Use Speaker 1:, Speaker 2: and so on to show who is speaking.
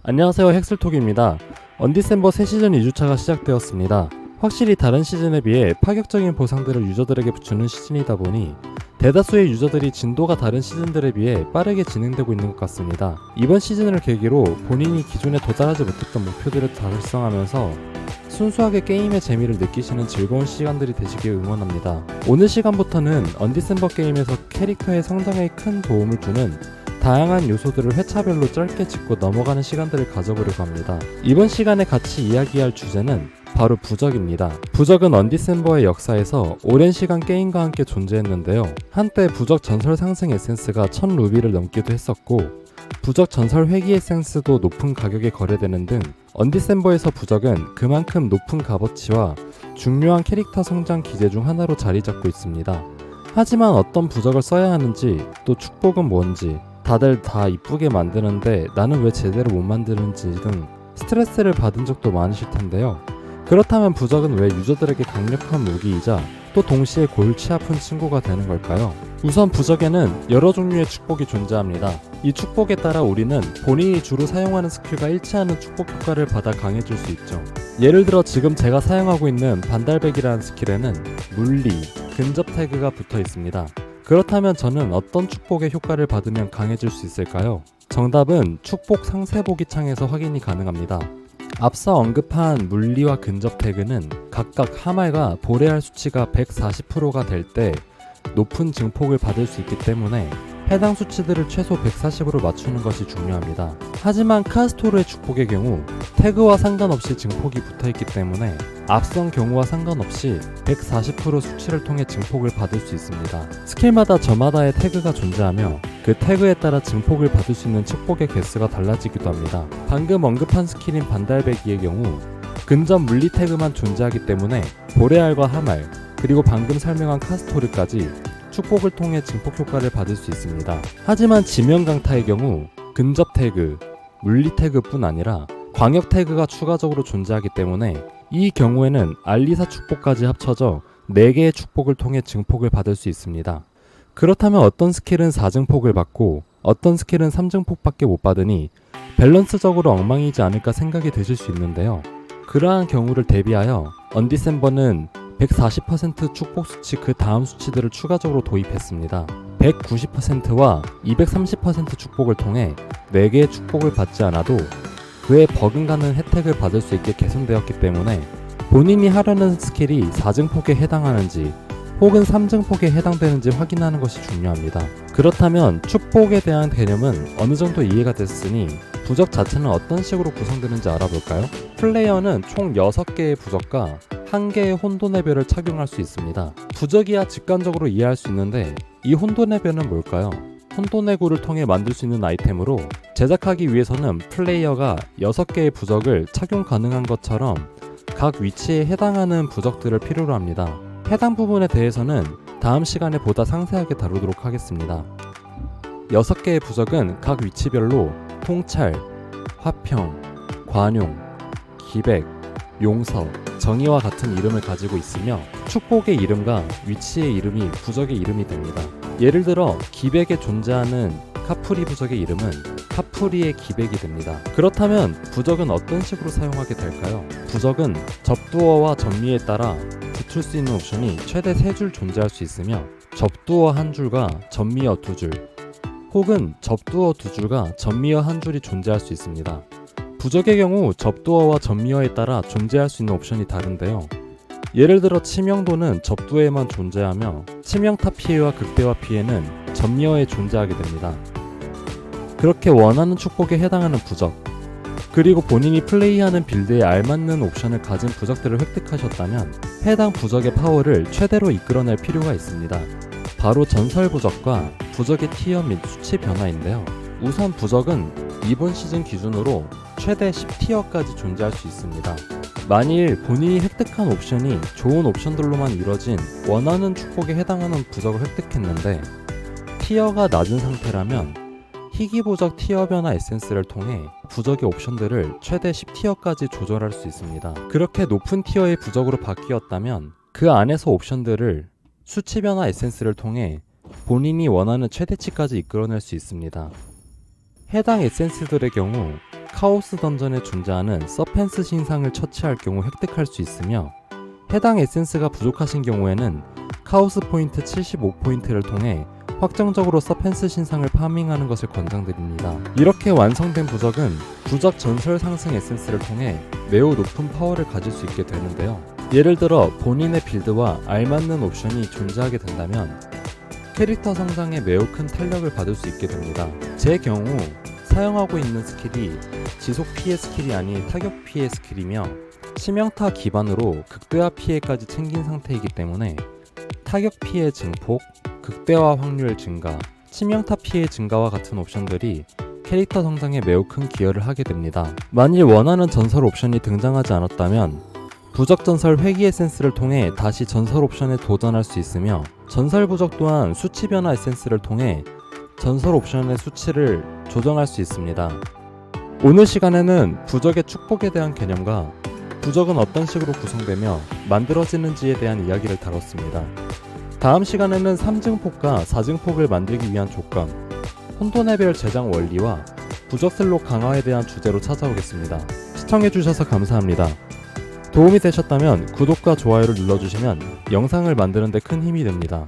Speaker 1: 안녕하세요, 헥슬톡입니다. 언디셈버 새 시즌 2주차가 시작되었습니다. 확실히 다른 시즌에 비해 파격적인 보상들을 유저들에게 주는 시즌이다 보니 대다수의 유저들이 진도가 다른 시즌들에 비해 빠르게 진행되고 있는 것 같습니다. 이번 시즌을 계기로 본인이 기존에 도달하지 못했던 목표들을 달성하면서 순수하게 게임의 재미를 느끼시는 즐거운 시간들이 되시길 응원합니다. 오늘 시간부터는 언디셈버 게임에서 캐릭터의 성장에 큰 도움을 주는 다양한 요소들을 회차별로 짧게 짚고 넘어가는 시간들을 가져보려고 합니다. 이번 시간에 같이 이야기할 주제는 바로 부적입니다. 부적은 언디셈버의 역사에서 오랜 시간 게임과 함께 존재했는데요. 한때 부적 전설 상승 에센스가 1000루비를 넘기도 했었고 부적 전설 회귀 에센스도 높은 가격에 거래되는 등 언디셈버에서 부적은 그만큼 높은 값어치와 중요한 캐릭터 성장 기제 중 하나로 자리 잡고 있습니다. 하지만 어떤 부적을 써야 하는지, 또 축복은 뭔지, 다들 다 이쁘게 만드는데 나는 왜 제대로 못 만드는지 등 스트레스를 받은 적도 많으실 텐데요. 그렇다면 부적은 왜 유저들에게 강력한 무기이자 또 동시에 골치 아픈 친구가 되는 걸까요? 우선 부적에는 여러 종류의 축복이 존재합니다. 이 축복에 따라 우리는 본인이 주로 사용하는 스킬과 일치하는 축복 효과를 받아 강해질 수 있죠. 예를 들어 지금 제가 사용하고 있는 반달백이라는 스킬에는 물리, 근접 태그가 붙어 있습니다. 그렇다면 저는 어떤 축복의 효과를 받으면 강해질 수 있을까요? 정답은 축복 상세보기 창에서 확인이 가능합니다. 앞서 언급한 물리와 근접 태그는 각각 하말과 보레알 수치가 140%가 될 때 높은 증폭을 받을 수 있기 때문에 해당 수치들을 최소 140으로 맞추는 것이 중요합니다. 하지만 카스토르의 축복의 경우 태그와 상관없이 증폭이 붙어있기 때문에 앞선 경우와 상관없이 140% 수치를 통해 증폭을 받을 수 있습니다. 스킬마다 저마다의 태그가 존재하며 그 태그에 따라 증폭을 받을 수 있는 축복의 개수가 달라지기도 합니다. 방금 언급한 스킬인 반달배기의 경우 근접 물리 태그만 존재하기 때문에 보레알과 하말, 그리고 방금 설명한 카스토르까지 축복을 통해 증폭 효과를 받을 수 있습니다. 하지만 지명강타의 경우 근접 태그, 물리 태그뿐 아니라 광역 태그가 추가적으로 존재하기 때문에 이 경우에는 알리사 축복까지 합쳐져 4개의 축복을 통해 증폭을 받을 수 있습니다. 그렇다면 어떤 스킬은 4증폭을 받고 어떤 스킬은 3증폭밖에 못 받으니 밸런스적으로 엉망이지 않을까 생각이 드실 수 있는데요. 그러한 경우를 대비하여 언디셈버는 140% 축복 수치 그 다음 수치들을 추가적으로 도입했습니다. 190%와 230% 축복을 통해 4개의 축복을 받지 않아도 그에 버금가는 혜택을 받을 수 있게 개선되었기 때문에 본인이 하려는 스킬이 4증폭에 해당하는지 혹은 3증폭에 해당되는지 확인하는 것이 중요합니다. 그렇다면 축복에 대한 개념은 어느 정도 이해가 됐으니 부적 자체는 어떤 식으로 구성되는지 알아볼까요? 플레이어는 총 6개의 부적과 1개의 혼돈의 별을 착용할 수 있습니다. 부적이야 직관적으로 이해할 수 있는데 이 혼돈의 별은 뭘까요? 혼돈의 구를 통해 만들 수 있는 아이템으로 제작하기 위해서는 플레이어가 6개의 부적을 착용 가능한 것처럼 각 위치에 해당하는 부적들을 필요로 합니다. 해당 부분에 대해서는 다음 시간에 보다 상세하게 다루도록 하겠습니다. 6개의 부적은 각 위치별로 통찰, 화평, 관용, 기백, 용서, 정의와 같은 이름을 가지고 있으며 축복의 이름과 위치의 이름이 부적의 이름이 됩니다. 예를 들어 기백에 존재하는 카프리 부적의 이름은 카프리의 기백이 됩니다. 그렇다면 부적은 어떤 식으로 사용하게 될까요? 부적은 접두어와 전미에 따라 붙을 수 있는 옵션이 최대 3줄 존재할 수 있으며 접두어 1줄과 전미어 2줄 혹은 접두어 2줄과 전미어 1줄이 존재할 수 있습니다. 부적의 경우 접두어와 전미어에 따라 존재할 수 있는 옵션이 다른데요. 예를 들어 치명도는 접두어에만 존재하며 치명타 피해와 극대화 피해는 전미어에 존재하게 됩니다. 그렇게 원하는 축복에 해당하는 부적, 그리고 본인이 플레이하는 빌드에 알맞는 옵션을 가진 부적들을 획득하셨다면 해당 부적의 파워를 최대로 이끌어낼 필요가 있습니다. 바로 전설 부적과 부적의 티어 및 수치 변화인데요. 우선 부적은 이번 시즌 기준으로 최대 10티어까지 존재할 수 있습니다. 만일 본인이 획득한 옵션이 좋은 옵션들로만 이뤄진 원하는 축복에 해당하는 부적을 획득했는데 티어가 낮은 상태라면 희귀부적 티어 변화 에센스를 통해 부적의 옵션들을 최대 10티어까지 조절할 수 있습니다. 그렇게 높은 티어의 부적으로 바뀌었다면 그 안에서 옵션들을 수치 변화 에센스를 통해 본인이 원하는 최대치까지 이끌어낼 수 있습니다. 해당 에센스들의 경우 카오스 던전에 존재하는 서펜스 신상을 처치할 경우 획득할 수 있으며, 해당 에센스가 부족하신 경우에는 카오스 포인트 75포인트를 통해 확정적으로 서펜스 신상을 파밍하는 것을 권장드립니다. 이렇게 완성된 부적은 부적 전설 상승 에센스를 통해 매우 높은 파워를 가질 수 있게 되는데요. 예를 들어 본인의 빌드와 알맞는 옵션이 존재하게 된다면 캐릭터 성장에 매우 큰 탄력을 받을 수 있게 됩니다. 제 경우 사용하고 있는 스킬이 지속 피해 스킬이 아닌 타격 피해 스킬이며 치명타 기반으로 극대화 피해까지 챙긴 상태이기 때문에 타격 피해 증폭, 극대화 확률 증가, 치명타 피해 증가와 같은 옵션들이 캐릭터 성장에 매우 큰 기여를 하게 됩니다. 만일 원하는 전설 옵션이 등장하지 않았다면 부적 전설 회귀 에센스를 통해 다시 전설 옵션에 도전할 수 있으며, 전설 부적 또한 수치 변화 에센스를 통해 전설 옵션의 수치를 조정할 수 있습니다. 오늘 시간에는 부적의 축복에 대한 개념과 부적은 어떤 식으로 구성되며 만들어지는지에 대한 이야기를 다뤘습니다. 다음 시간에는 3증폭과 4증폭을 만들기 위한 조건, 혼돈의 제장 원리와 부적 슬롯 강화에 대한 주제로 찾아오겠습니다. 시청해주셔서 감사합니다. 도움이 되셨다면 구독과 좋아요를 눌러주시면 영상을 만드는 데 큰 힘이 됩니다.